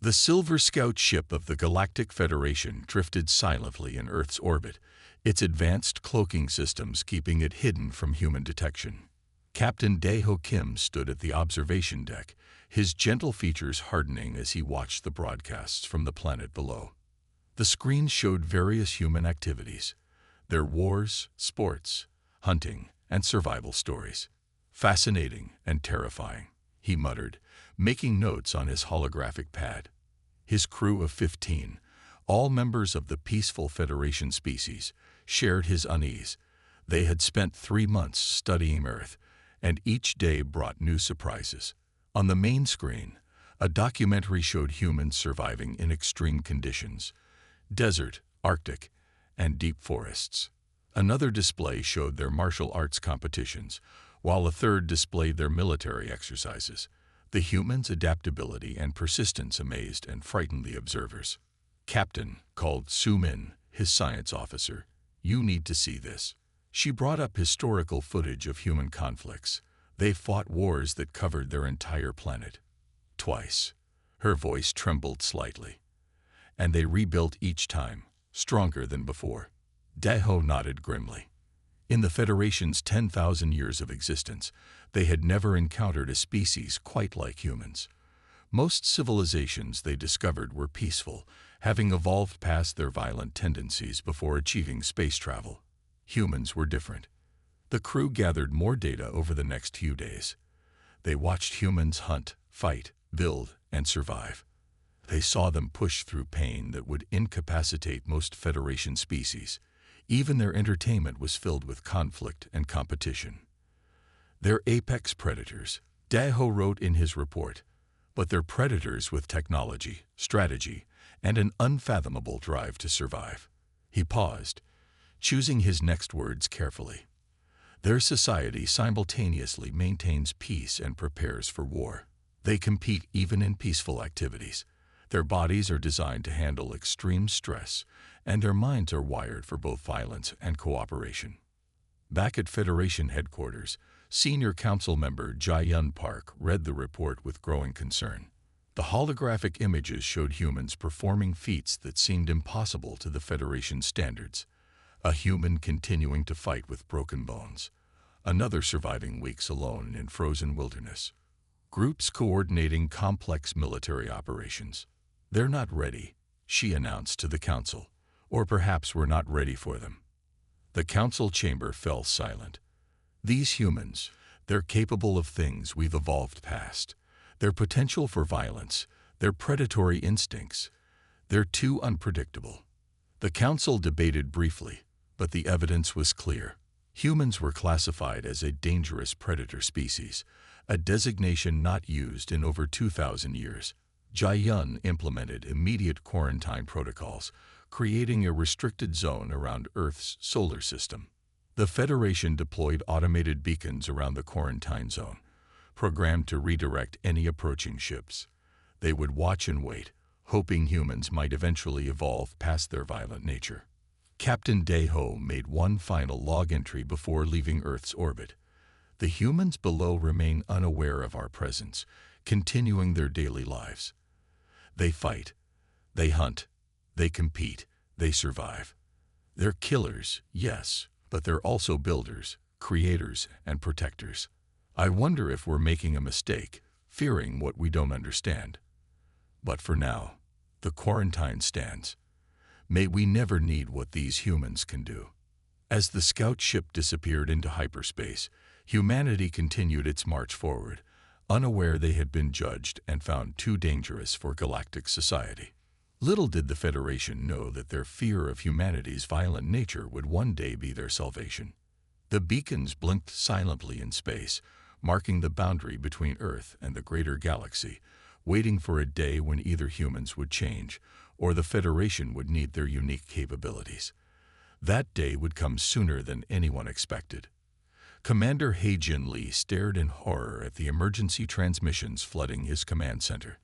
The Silver Scout ship of the Galactic Federation drifted silently in Earth's orbit, its advanced cloaking systems keeping it hidden from human detection. Captain Dae-ho Kim stood at the observation deck, his gentle features hardening as he watched the broadcasts from the planet below. The screen showed various human activities, their wars, sports, hunting, and survival stories. Fascinating and terrifying, he muttered, making notes on his holographic pad. His crew of 15, all members of the peaceful Federation species, shared his unease. They had spent 3 months studying Earth, and each day brought new surprises. On the main screen, a documentary showed humans surviving in extreme conditions: desert, Arctic, and deep forests. Another display showed their martial arts competitions, while a third displayed their military exercises. The humans' adaptability and persistence amazed and frightened the observers. Captain, called Su-min, his science officer, "You need to see this." She brought up historical footage of human conflicts. They fought wars that covered their entire planet. Twice. Her voice trembled slightly. And they rebuilt each time, stronger than before. Dae-ho nodded grimly. In the Federation's 10,000 years of existence, they had never encountered a species quite like humans. Most civilizations they discovered were peaceful, having evolved past their violent tendencies before achieving space travel. Humans were different. The crew gathered more data over the next few days. They watched humans hunt, fight, build, and survive. They saw them push through pain that would incapacitate most Federation species. Even their entertainment was filled with conflict and competition. They're apex predators, Dae-ho wrote in his report, but they're predators with technology, strategy, and an unfathomable drive to survive. He paused, choosing his next words carefully. Their society simultaneously maintains peace and prepares for war. They compete even in peaceful activities. Their bodies are designed to handle extreme stress, and their minds are wired for both violence and cooperation. Back at Federation headquarters, Senior Council member Jae-yun Park read the report with growing concern. The holographic images showed humans performing feats that seemed impossible to the Federation standards. A human continuing to fight with broken bones. Another surviving weeks alone in frozen wilderness. Groups coordinating complex military operations. "They're not ready," she announced to the council. "Or perhaps we're not ready for them." The council chamber fell silent. These humans, they're capable of things we've evolved past. Their potential for violence, their predatory instincts, they're too unpredictable. The council debated briefly, but the evidence was clear. Humans were classified as a dangerous predator species, a designation not used in over 2,000 years. Jae-yun implemented immediate quarantine protocols, creating a restricted zone around Earth's solar system. The Federation deployed automated beacons around the quarantine zone, programmed to redirect any approaching ships. They would watch and wait, hoping humans might eventually evolve past their violent nature. Captain Dae-ho made one final log entry before leaving Earth's orbit. The humans below remain unaware of our presence, continuing their daily lives. They fight, they hunt, they compete, they survive. They're killers, yes, but they're also builders, creators, and protectors. I wonder if we're making a mistake, fearing what we don't understand. But for now, the quarantine stands. May we never need what these humans can do. As the scout ship disappeared into hyperspace, humanity continued its march forward, unaware they had been judged and found too dangerous for galactic society. Little did the Federation know that their fear of humanity's violent nature would one day be their salvation. The beacons blinked silently in space, marking the boundary between Earth and the greater galaxy, waiting for a day when either humans would change or the Federation would need their unique capabilities. That day would come sooner than anyone expected. Commander Hae-jin Lee stared in horror at the emergency transmissions flooding his command center.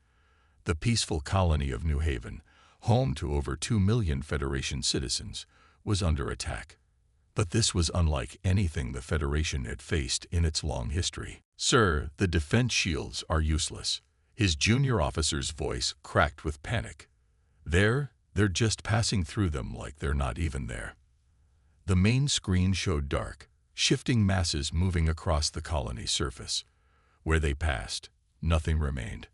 The peaceful colony of New Haven, home to over 2 million Federation citizens, was under attack. But this was unlike anything the Federation had faced in its long history. "Sir, the defense shields are useless," His junior officer's voice cracked with panic. They're just passing through them like they're not even there. The main screen showed dark, shifting masses moving across the colony's surface. Where they passed, nothing remained.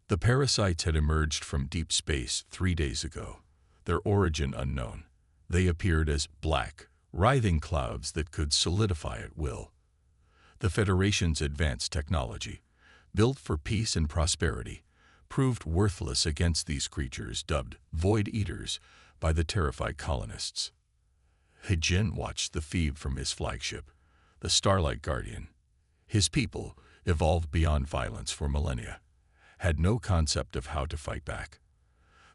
The parasites had emerged from deep space 3 days ago, their origin unknown. They appeared as black, writhing clouds that could solidify at will. The Federation's advanced technology, built for peace and prosperity, proved worthless against these creatures dubbed Void Eaters by the terrified colonists. He-Jin watched the feed from his flagship, the Starlight Guardian. His people, evolved beyond violence for millennia, had no concept of how to fight back.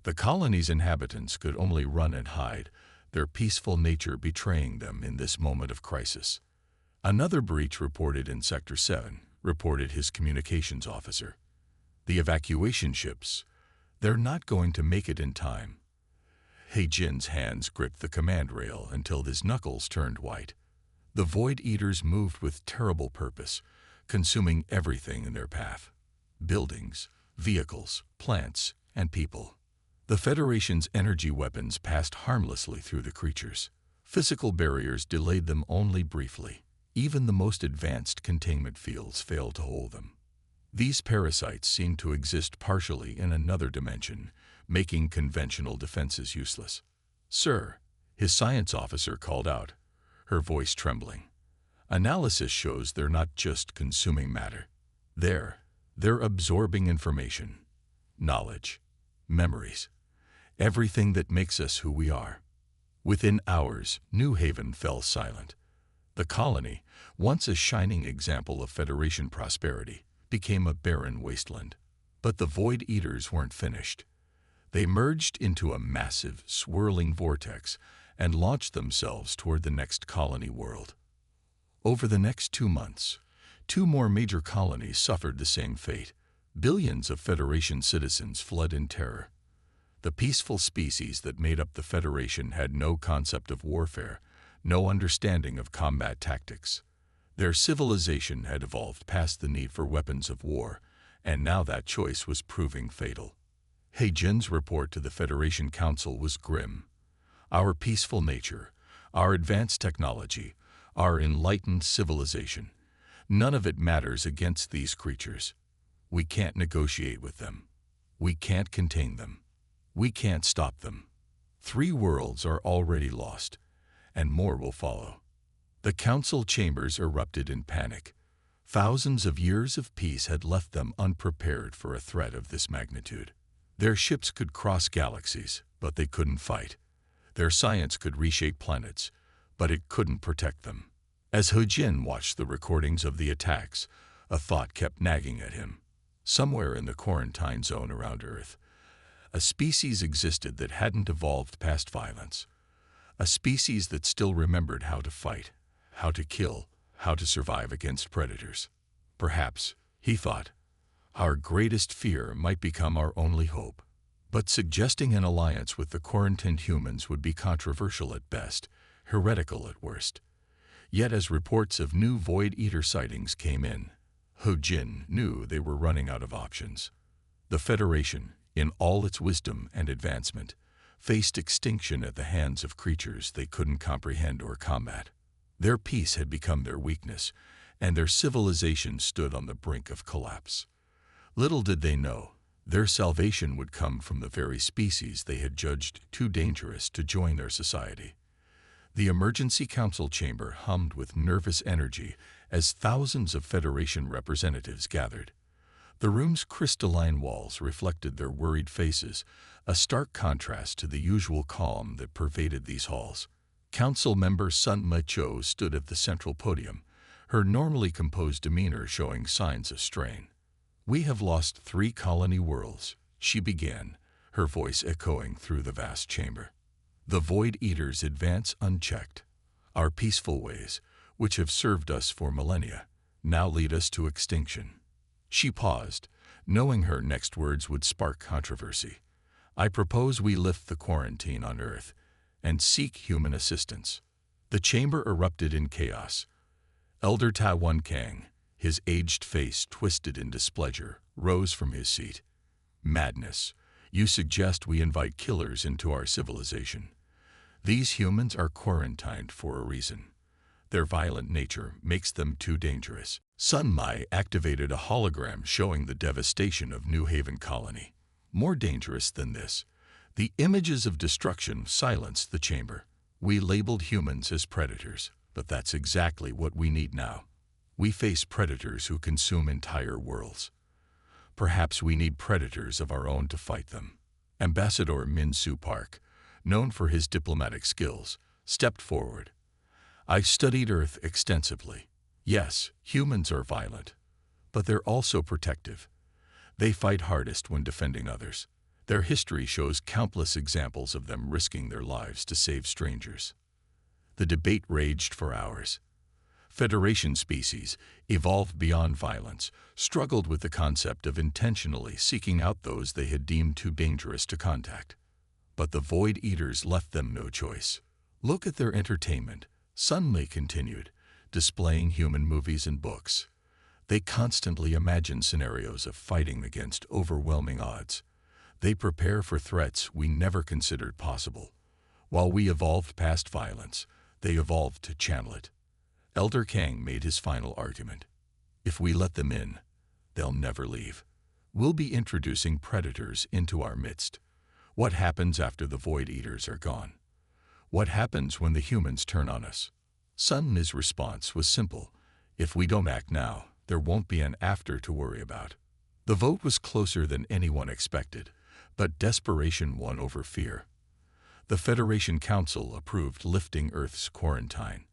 The colony's inhabitants could only run and hide, their peaceful nature betraying them in this moment of crisis. Another breach reported in Sector 7, reported his communications officer. The evacuation ships, they're not going to make it in time. He-Jin's hands gripped the command rail until his knuckles turned white. The Void Eaters moved with terrible purpose, consuming everything in their path. Buildings, vehicles, plants, and people. The Federation's energy weapons passed harmlessly through the creatures. Physical barriers delayed them only briefly. Even the most advanced containment fields failed to hold them. These parasites seemed to exist partially in another dimension, making conventional defenses useless. "Sir," his science officer called out, her voice trembling. "Analysis shows they're not just consuming matter. They're absorbing information, knowledge, memories, everything that makes us who we are." Within hours, New Haven fell silent. The colony, once a shining example of Federation prosperity, became a barren wasteland. But the Void Eaters weren't finished. They merged into a massive, swirling vortex and launched themselves toward the next colony world. Over the next 2 months, 2 more major colonies suffered the same fate. Billions of Federation citizens fled in terror. The peaceful species that made up the Federation had no concept of warfare, no understanding of combat tactics. Their civilization had evolved past the need for weapons of war, and now that choice was proving fatal. He-Jin's report to the Federation Council was grim. "Our peaceful nature, our advanced technology, our enlightened civilization, none of it matters against these creatures. We can't negotiate with them. We can't contain them. We can't stop them. 3 worlds are already lost, and more will follow." The council chambers erupted in panic. Thousands of years of peace had left them unprepared for a threat of this magnitude. Their ships could cross galaxies, but they couldn't fight. Their science could reshape planets, but it couldn't protect them. As He-Jin watched the recordings of the attacks, a thought kept nagging at him. Somewhere in the quarantine zone around Earth, a species existed that hadn't evolved past violence. A species that still remembered how to fight, how to kill, how to survive against predators. Perhaps, he thought, our greatest fear might become our only hope. But suggesting an alliance with the quarantined humans would be controversial at best, heretical at worst. Yet as reports of new Void Eater sightings came in, He-Jin knew they were running out of options. The Federation, in all its wisdom and advancement, faced extinction at the hands of creatures they couldn't comprehend or combat. Their peace had become their weakness, and their civilization stood on the brink of collapse. Little did they know, their salvation would come from the very species they had judged too dangerous to join their society. The emergency council chamber hummed with nervous energy as thousands of Federation representatives gathered. The room's crystalline walls reflected their worried faces, a stark contrast to the usual calm that pervaded these halls. Council member Sun Ma-cho stood at the central podium, her normally composed demeanor showing signs of strain. "We have lost 3 colony worlds," she began, her voice echoing through the vast chamber. "The Void Eaters advance unchecked. Our peaceful ways, which have served us for millennia, now lead us to extinction." She paused, knowing her next words would spark controversy. "I propose we lift the quarantine on Earth and seek human assistance." The chamber erupted in chaos. Elder Ta Wan Kang, his aged face twisted in displeasure, rose from his seat. Madness. You suggest we invite killers into our civilization. These humans are quarantined for a reason. Their violent nature makes them too dangerous. Sun Mai activated a hologram showing the devastation of New Haven Colony. More dangerous than this, the images of destruction silenced the chamber. We labeled humans as predators, but that's exactly what we need now. We face predators who consume entire worlds. Perhaps we need predators of our own to fight them. Ambassador Min-Soo Park, known for his diplomatic skills, stepped forward. I've studied Earth extensively. Yes, humans are violent, but they're also protective. They fight hardest when defending others. Their history shows countless examples of them risking their lives to save strangers. The debate raged for hours. Federation species, evolved beyond violence, struggled with the concept of intentionally seeking out those they had deemed too dangerous to contact. But the Void Eaters left them no choice. Look at their entertainment. Sun Mai continued, displaying human movies and books. They constantly imagine scenarios of fighting against overwhelming odds. They prepare for threats we never considered possible. While we evolved past violence, they evolved to channel it. Elder Kang made his final argument. If we let them in, they'll never leave. We'll be introducing predators into our midst. What happens after the Void Eaters are gone? What happens when the humans turn on us? Sun Mai's response was simple. If we don't act now, there won't be an after to worry about. The vote was closer than anyone expected, but desperation won over fear. The Federation Council approved lifting Earth's quarantine.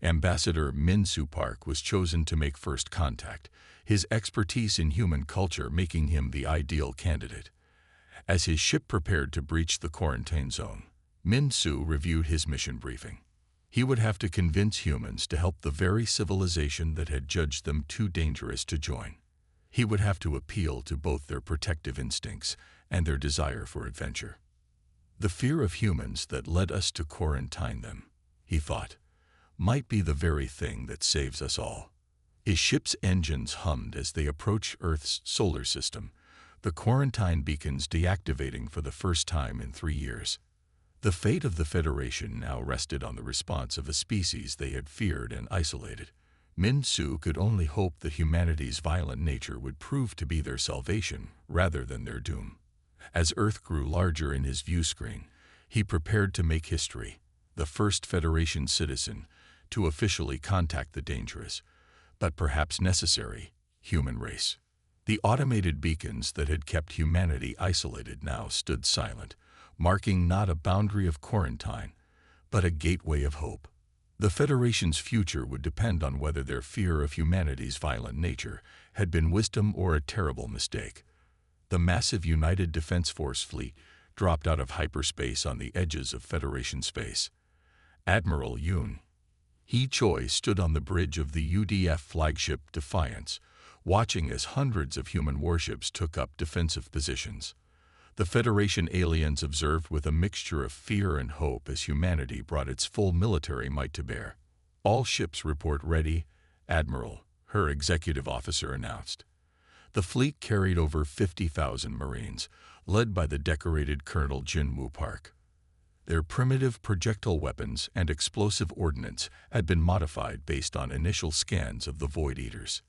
Ambassador Min-Soo Park was chosen to make first contact, his expertise in human culture making him the ideal candidate. As his ship prepared to breach the quarantine zone, Min-Soo reviewed his mission briefing. He would have to convince humans to help the very civilization that had judged them too dangerous to join. He would have to appeal to both their protective instincts and their desire for adventure. The fear of humans that led us to quarantine them, he thought, might be the very thing that saves us all. His ship's engines hummed as they approached Earth's solar system, the quarantine beacons deactivating for the first time in 3 years. The fate of the Federation now rested on the response of a species they had feared and isolated. Min-Soo could only hope that humanity's violent nature would prove to be their salvation rather than their doom. As Earth grew larger in his view screen, he prepared to make history, the first Federation citizen to officially contact the dangerous, but perhaps necessary, human race. The automated beacons that had kept humanity isolated now stood silent, marking not a boundary of quarantine, but a gateway of hope. The Federation's future would depend on whether their fear of humanity's violent nature had been wisdom or a terrible mistake. The massive United Defense Force fleet dropped out of hyperspace on the edges of Federation space. Admiral Yoon Hee Choi stood on the bridge of the UDF flagship Defiance, watching as hundreds of human warships took up defensive positions. The Federation aliens observed with a mixture of fear and hope as humanity brought its full military might to bear. All ships report ready, Admiral, her executive officer announced. The fleet carried over 50,000 Marines, led by the decorated Colonel Jin-Woo Park. Their primitive projectile weapons and explosive ordnance had been modified based on initial scans of the Void Eaters.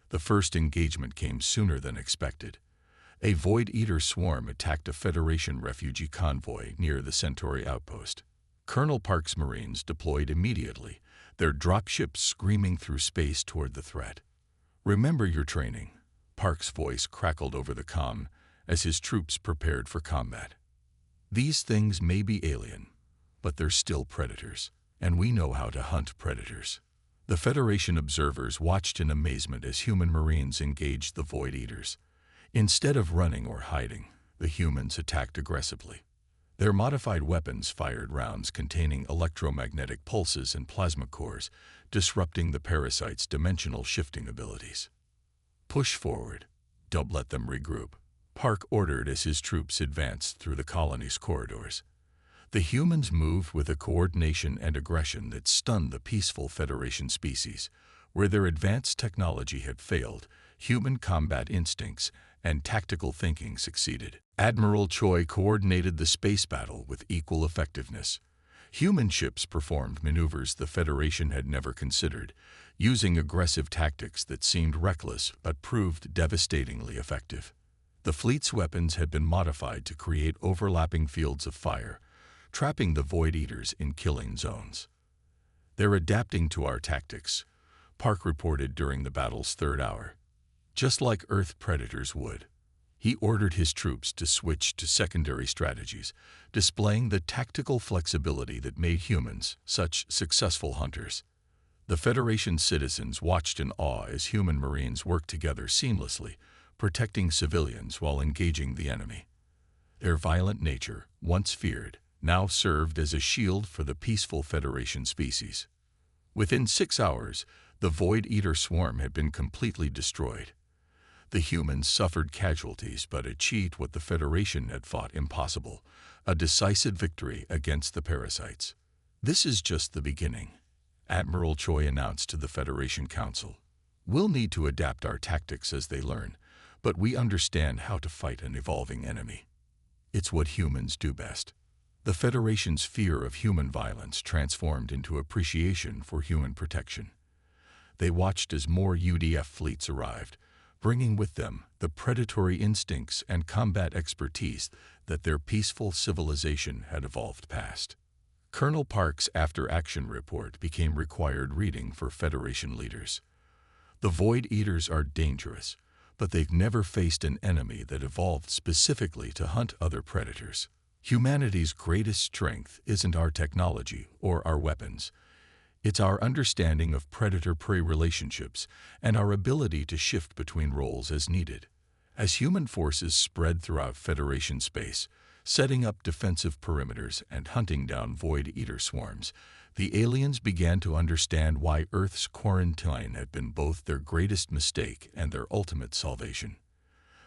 The first engagement came sooner than expected. A Void Eater swarm attacked a Federation refugee convoy near the Centauri outpost. Colonel Park's Marines deployed immediately, their dropships screaming through space toward the threat. "Remember your training," Park's voice crackled over the comm as his troops prepared for combat. "These things may be alien, but they're still predators, and we know how to hunt predators." The Federation observers watched in amazement as human Marines engaged the Void Eaters. Instead of running or hiding, the humans attacked aggressively. Their modified weapons fired rounds containing electromagnetic pulses and plasma cores, disrupting the parasites' dimensional shifting abilities. "Push forward. Don't let them regroup," Park ordered as his troops advanced through the colony's corridors. The humans moved with a coordination and aggression that stunned the peaceful Federation species. Where their advanced technology had failed, human combat instincts and tactical thinking succeeded. Admiral Choi coordinated the space battle with equal effectiveness. Human ships performed maneuvers the Federation had never considered, using aggressive tactics that seemed reckless but proved devastatingly effective. The fleet's weapons had been modified to create overlapping fields of fire, trapping the Void Eaters in killing zones. "They're adapting to our tactics," Park reported during the battle's third hour. "Just like Earth predators would." He ordered his troops to switch to secondary strategies, displaying the tactical flexibility that made humans such successful hunters. The Federation's citizens watched in awe as human Marines worked together seamlessly, protecting civilians while engaging the enemy. Their violent nature, once feared, now served as a shield for the peaceful Federation species. Within 6 hours, the Void Eater swarm had been completely destroyed. The humans suffered casualties but achieved what the Federation had thought impossible, a decisive victory against the parasites. "This is just the beginning," Admiral Choi announced to the Federation Council. "We'll need to adapt our tactics as they learn, but we understand how to fight an evolving enemy. It's what humans do best." The Federation's fear of human violence transformed into appreciation for human protection. They watched as more UDF fleets arrived, bringing with them the predatory instincts and combat expertise that their peaceful civilization had evolved past. Colonel Park's after-action report became required reading for Federation leaders. "The Void Eaters are dangerous, but they've never faced an enemy that evolved specifically to hunt other predators. Humanity's greatest strength isn't our technology or our weapons. It's our understanding of predator-prey relationships and our ability to shift between roles as needed." As human forces spread throughout Federation space, setting up defensive perimeters and hunting down Void Eater swarms, the aliens began to understand why Earth's quarantine had been both their greatest mistake and their ultimate salvation.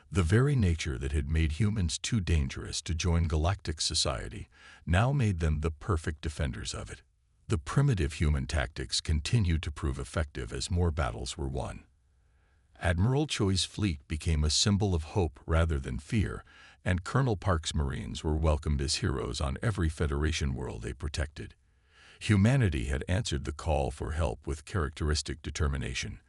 The very nature that had made humans too dangerous to join galactic society now made them the perfect defenders of it. The primitive human tactics continued to prove effective as more battles were won. Admiral Choi's fleet became a symbol of hope rather than fear, and Colonel Park's Marines were welcomed as heroes on every Federation world they protected. Humanity had answered the call for help with characteristic determination,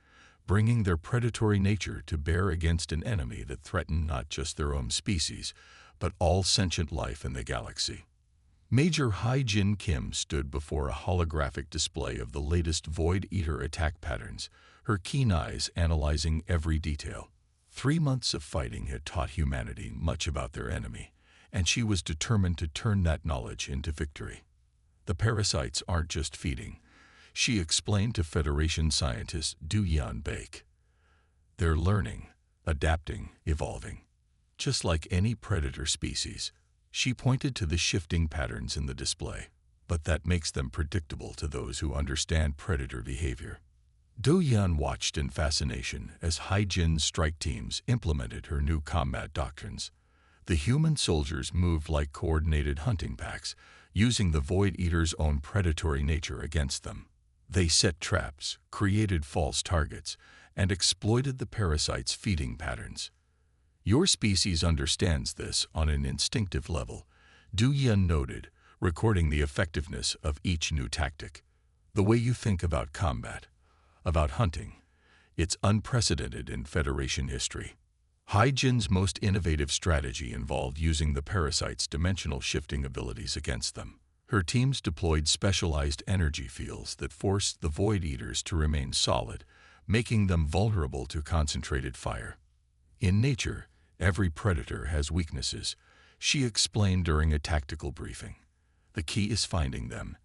bringing their predatory nature to bear against an enemy that threatened not just their own species, but all sentient life in the galaxy. Major Hai-Jin Kim stood before a holographic display of the latest Void Eater attack patterns, her keen eyes analyzing every detail. 3 months of fighting had taught humanity much about their enemy, and she was determined to turn that knowledge into victory. "The parasites aren't just feeding," she explained to Federation scientist Du Yan Baek. "They're learning, adapting, evolving. Just like any predator species." She pointed to the shifting patterns in the display. "But that makes them predictable to those who understand predator behavior." Du Yan watched in fascination as Hai-Jin's strike teams implemented her new combat doctrines. The human soldiers moved like coordinated hunting packs, using the Void Eater's own predatory nature against them. They set traps, created false targets, and exploited the parasites' feeding patterns. "Your species understands this on an instinctive level," Du Yan noted, recording the effectiveness of each new tactic. "The way you think about combat, about hunting, it's unprecedented in Federation history." Hai-Jin's most innovative strategy involved using the parasites' dimensional shifting abilities against them. Her teams deployed specialized energy fields that forced the Void Eaters to remain solid, making them vulnerable to concentrated fire. "In nature, every predator has weaknesses," she explained during a tactical briefing. "The key is finding them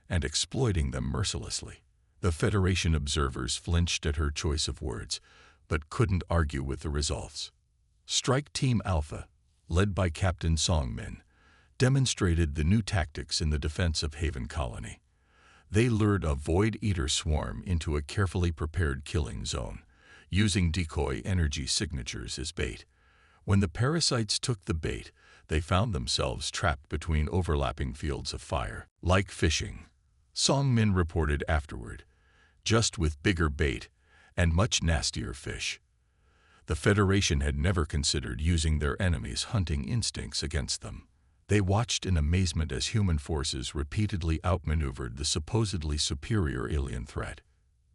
and exploiting them mercilessly." The Federation observers flinched at her choice of words, but couldn't argue with the results. Strike Team Alpha, led by Captain Song Min, demonstrated the new tactics in the defense of Haven Colony. They lured a Void Eater swarm into a carefully prepared killing zone, using decoy energy signatures as bait. When the parasites took the bait, they found themselves trapped between overlapping fields of fire. "Like fishing," Song Min reported afterward, "just with bigger bait and much nastier fish." The Federation had never considered using their enemies' hunting instincts against them. They watched in amazement as human forces repeatedly outmaneuvered the supposedly superior alien threat.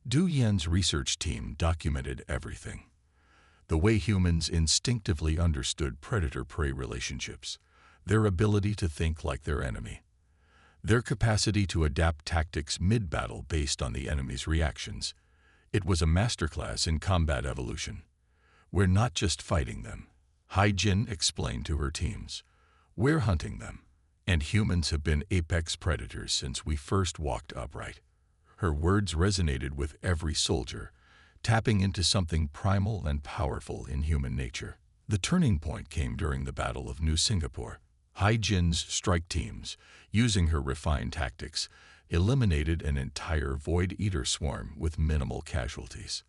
Du Yan's research team documented everything. The way humans instinctively understood predator-prey relationships, their ability to think like their enemy, their capacity to adapt tactics mid-battle based on the enemy's reactions. It was a masterclass in combat evolution. "We're not just fighting them," Hai-Jin explained to her teams. "We're hunting them, and humans have been apex predators since we first walked upright." Her words resonated with every soldier, tapping into something primal and powerful in human nature. The turning point came during the Battle of New Singapore. Hai-Jin's strike teams, using her refined tactics, eliminated an entire Void Eater swarm with minimal casualties.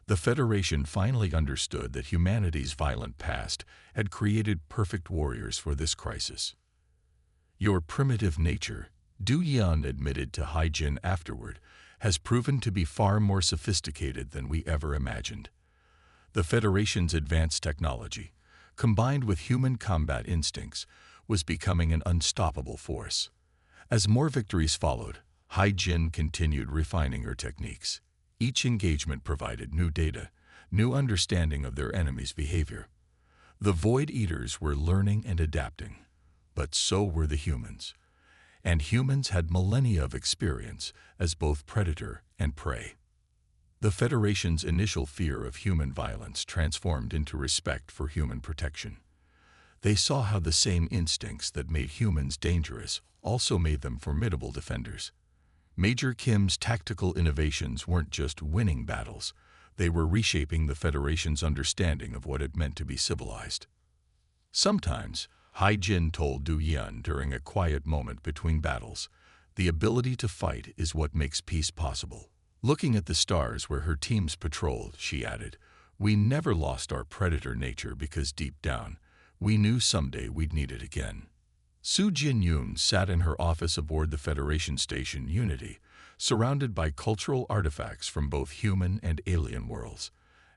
The Federation finally understood that humanity's violent past had created perfect warriors for this crisis. "Your primitive nature," Du Yan admitted to Hai-Jin afterward, "has proven to be far more sophisticated than we ever imagined." The Federation's advanced technology, combined with human combat instincts, was becoming an unstoppable force. As more victories followed, Hai-Jin continued refining her techniques. Each engagement provided new data, new understanding of their enemy's behavior. The Void Eaters were learning and adapting, but so were the humans. And humans had millennia of experience as both predator and prey. The Federation's initial fear of human violence transformed into respect for human protection. They saw how the same instincts that made humans dangerous also made them formidable defenders. Major Kim's tactical innovations weren't just winning battles, they were reshaping the Federation's understanding of what it meant to be civilized. Sometimes, Hai-Jin told Du Yan during a quiet moment between battles, "The ability to fight is what makes peace possible." Looking at the stars where her teams patrolled, she added, "We never lost our predator nature because deep down, we knew someday we'd need it again." Su Jin-yoon sat in her office aboard the Federation station Unity, surrounded by cultural artifacts from both human and alien worlds.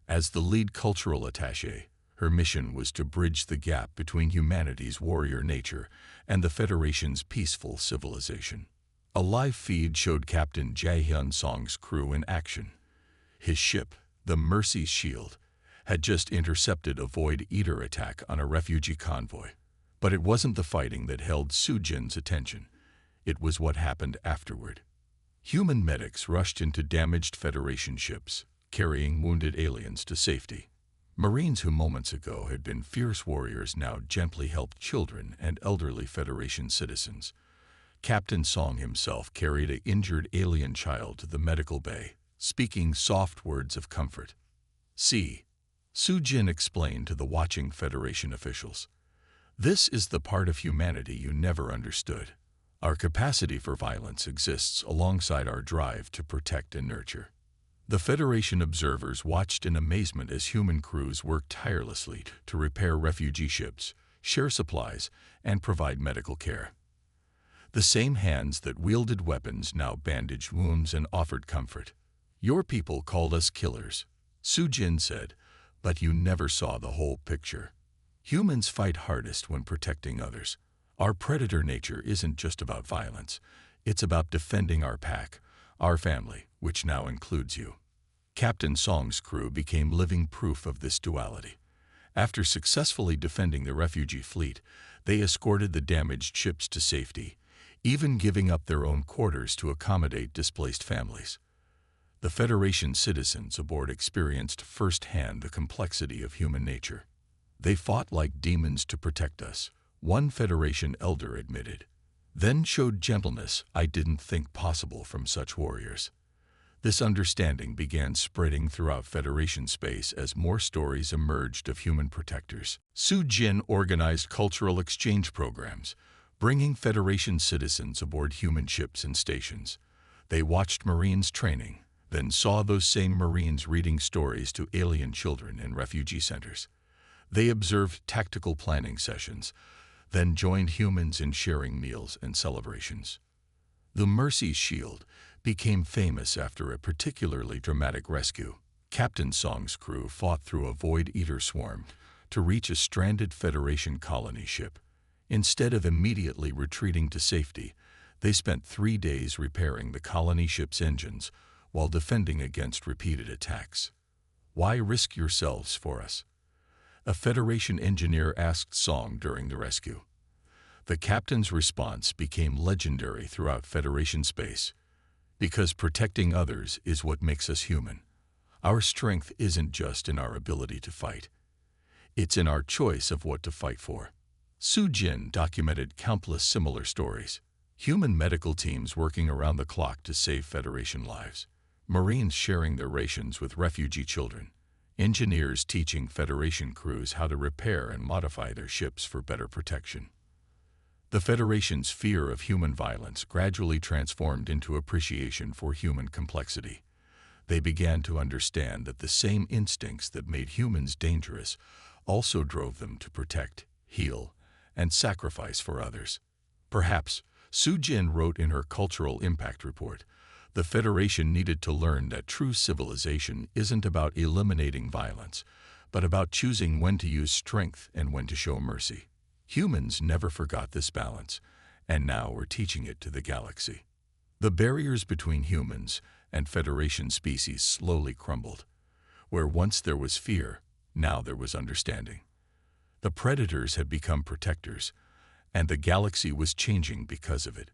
As the lead cultural attaché, her mission was to bridge the gap between humanity's warrior nature and the Federation's peaceful civilization. A live feed showed Captain Jae-hyun Song's crew in action. His ship, the Mercy's Shield, had just intercepted a Void Eater attack on a refugee convoy. But it wasn't the fighting that held Soo-jin's attention. It was what happened afterward. Human medics rushed into damaged Federation ships, carrying wounded aliens to safety. Marines who moments ago had been fierce warriors now gently helped children and elderly Federation citizens. Captain Song himself carried an injured alien child to the medical bay, speaking soft words of comfort. "See," Soo-jin explained to the watching Federation officials. "This is the part of humanity you never understood. Our capacity for violence exists alongside our drive to protect and nurture." The Federation observers watched in amazement as human crews worked tirelessly to repair refugee ships, share supplies, and provide medical care. The same hands that wielded weapons now bandaged wounds and offered comfort. "Your people called us killers," Soo-jin said, "but you never saw the whole picture. Humans fight hardest when protecting others. Our predator nature isn't just about violence. It's about defending our pack, our family, which now includes you." Captain Song's crew became living proof of this duality. After successfully defending the refugee fleet, they escorted the damaged ships to safety, even giving up their own quarters to accommodate displaced families. The Federation citizens aboard experienced firsthand the complexity of human nature. "They fought like demons to protect us," one Federation elder admitted, "then showed gentleness I didn't think possible from such warriors." This understanding began spreading throughout Federation space as more stories emerged of human protectors. Soo-jin organized cultural exchange programs, bringing Federation citizens aboard human ships and stations. They watched Marines training, then saw those same Marines reading stories to alien children in refugee centers. They observed tactical planning sessions, then joined humans in sharing meals and celebrations. The Mercy's Shield became famous after a particularly dramatic rescue. Captain Song's crew fought through a Void Eater swarm to reach a stranded Federation colony ship. Instead of immediately retreating to safety, they spent 3 days repairing the colony ship's engines while defending against repeated attacks. "Why risk yourselves for us?" a Federation engineer asked Song during the rescue. The captain's response became legendary throughout Federation space. "Because protecting others is what makes us human. Our strength isn't just in our ability to fight. It's in our choice of what to fight for." Su Jin documented countless similar stories. Human medical teams working around the clock to save Federation lives. Marines sharing their rations with refugee children. Engineers teaching Federation crews how to repair and modify their ships for better protection. The Federation's fear of human violence gradually transformed into appreciation for human complexity. They began to understand that the same instincts that made humans dangerous also drove them to protect, heal, and sacrifice for others. Perhaps, Su Jin wrote in her Cultural Impact Report, the Federation needed to learn that true civilization isn't about eliminating violence, but about choosing when to use strength and when to show mercy. Humans never forgot this balance, and now we're teaching it to the galaxy. The barriers between humans and Federation species slowly crumbled. Where once there was fear, now there was understanding. The predators had become protectors, and the galaxy was changing because of it.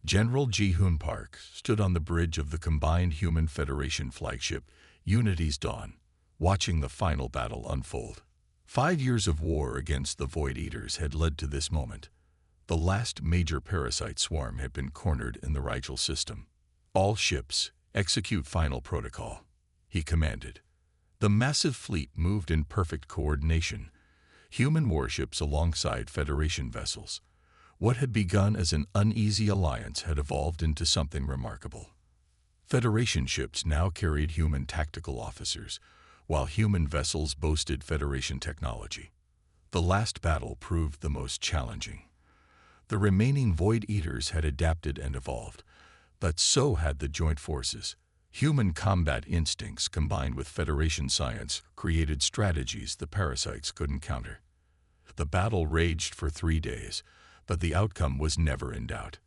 General Ji-hoon Park stood on the bridge of the combined Human Federation flagship, Unity's Dawn, watching the final battle unfold. 5 years of war against the Void Eaters had led to this moment. The last major parasite swarm had been cornered in the Rigel system. "All ships, execute final protocol," he commanded. The massive fleet moved in perfect coordination, human warships alongside Federation vessels. What had begun as an uneasy alliance had evolved into something remarkable. Federation ships now carried human tactical officers, while human vessels boasted Federation technology. The last battle proved the most challenging. The remaining Void Eaters had adapted and evolved, but so had the joint forces. Human combat instincts combined with Federation science created strategies the parasites couldn't counter. The battle raged for 3 days, but the outcome was never in doubt.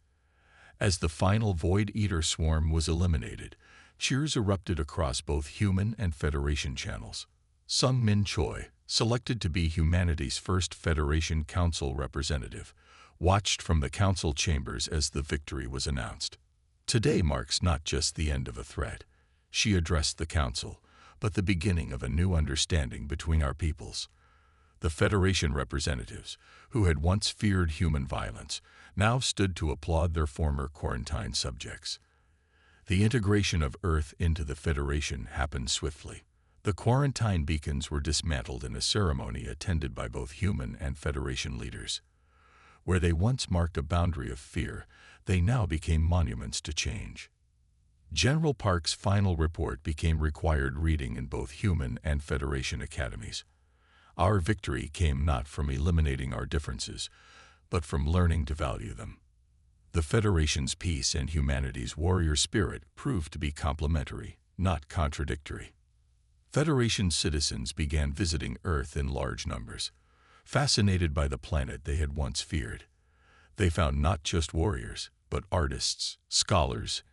As the final Void Eater swarm was eliminated, cheers erupted across both human and Federation channels. Sung Min Choi, selected to be humanity's first Federation Council representative, watched from the council chambers as the victory was announced. "Today marks not just the end of a threat," she addressed the council, "but the beginning of a new understanding between our peoples." The Federation representatives, who had once feared human violence, now stood to applaud their former quarantine subjects. The integration of Earth into the Federation happened swiftly. The quarantine beacons were dismantled in a ceremony attended by both human and Federation leaders. Where they once marked a boundary of fear, they now became monuments to change. General Park's final report became required reading in both human and Federation academies. Our victory came not from eliminating our differences, but from learning to value them. The Federation's peace and humanity's warrior spirit proved to be complementary, not contradictory. Federation citizens began visiting Earth in large numbers, fascinated by the planet they had once feared. They found not just warriors, but artists, scholars,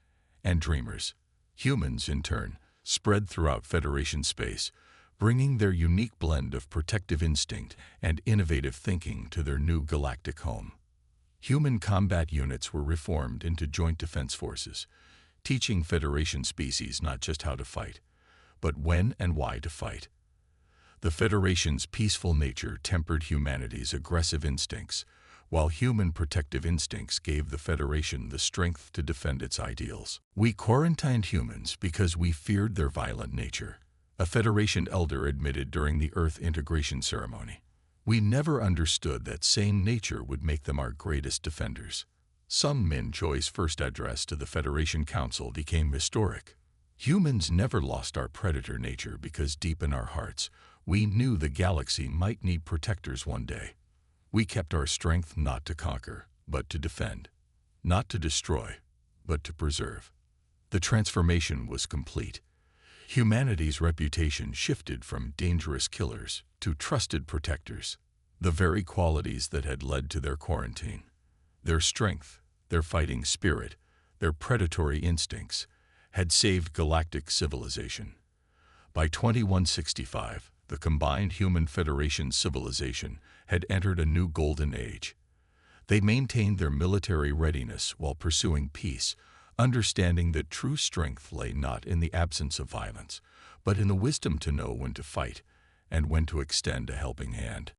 and dreamers. Humans, in turn, spread throughout Federation space, bringing their unique blend of protective instinct and innovative thinking to their new galactic home. Human combat units were reformed into joint defense forces, teaching Federation species not just how to fight, but when and why to fight. The Federation's peaceful nature tempered humanity's aggressive instincts, while human protective instincts gave the Federation the strength to defend its ideals. "We quarantined humans because we feared their violent nature," a Federation elder admitted during the Earth integration ceremony. "We never understood that sane nature would make them our greatest defenders." Sung Min Choi's first address to the Federation Council became historic. "Humans never lost our predator nature because deep in our hearts, we knew the galaxy might need protectors one day. We kept our strength not to conquer, but to defend. Not to destroy, but to preserve." The transformation was complete. Humanity's reputation shifted from dangerous killers to trusted protectors, the very qualities that had led to their quarantine. Their strength, their fighting spirit, their predatory instincts had saved galactic civilization. By 2165, the combined Human Federation civilization had entered a new golden age. They maintained their military readiness while pursuing peace, understanding that true strength lay not in the absence of violence, but in the wisdom to know when to fight and when to extend a helping hand.